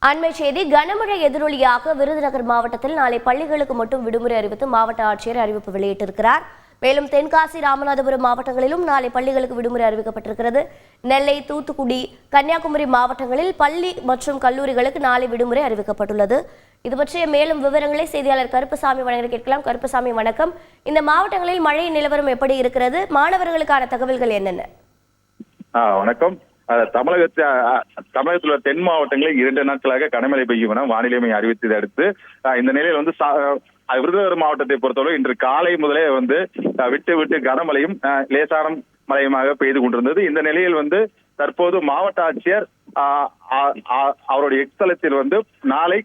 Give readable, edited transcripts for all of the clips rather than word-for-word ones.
அண்மை செய்தி கனமழை எதிரொலியாக விருதுநகர் மாவட்டத்தில் நாளை பள்ளிகளுக்கு மட்டும் விடுமுறை அறிவித்து மாவட்ட ஆட்சியர் அறிவிப்பு வெளியிட்டிருக்கிறார். மேலும் தென்காசி, ராமநாதபுரம் மாவட்டங்களிலும் நாளை பள்ளிகளுக்கு விடுமுறை அறிவிக்கப்பட்டிருக்கிறது. நெல்லை, தூத்துக்குடி, கன்னியாகுமரி மாவட்டங்களில் பள்ளி மற்றும் கல்லூரிகளுக்கு நாளை விடுமுறை அறிவிக்கப்பட்டுள்ளது. இது பற்றிய மேலும் விவரங்களை செய்தியாளர் கருப்பசாமி வழங்க கேட்கலாம். கருப்பசாமி வணக்கம். இந்த மாவட்டங்களில் மழை நிலவரம் எப்படி இருக்கிறது? மாணவர்களுக்கான தகவல்கள் என்னென்ன? வணக்கம். தமிழகத்தில் உள்ள தென் மாவட்டங்களில் 2 நாட்களாக கனமழை பெய்யும் என வானிலை மையம் அறிவித்ததை அடுத்து இந்த நிலையில் விருதுநகர் மாவட்டத்தை பொறுத்தவரை இன்று காலை முதலே விட்டு விட்டு கனமழையும் லேசான மழையுமாக பெய்து கொண்டிருந்தது. இந்த நிலையில் தற்போது மாவட்ட ஆட்சியர் அவருடைய எக்ஸ்தலத்தில் நாளை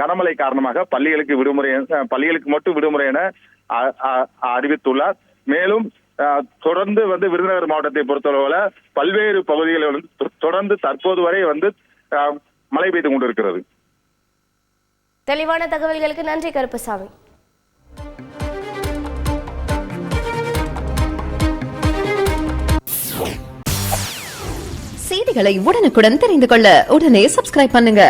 கனமழை காரணமாக பள்ளிகளுக்கு மட்டும் விடுமுறை என அறிவித்துள்ளார். மேலும் தொடர்ந்து விருதுநகர் மாவட்டத்தை பொறுத்தளவுல பல்வேறு பகுதிகளில் தொடர்ந்து தற்போது வரை மழை பெய்து கொண்டிருக்கிறது. தெளிவான தகவல்களுக்கு நன்றி கருப்பசாமி. செய்திகளை உடனுக்குடன் தெரிந்து கொள்ள உடனே சப்ஸ்கிரைப் பண்ணுங்க.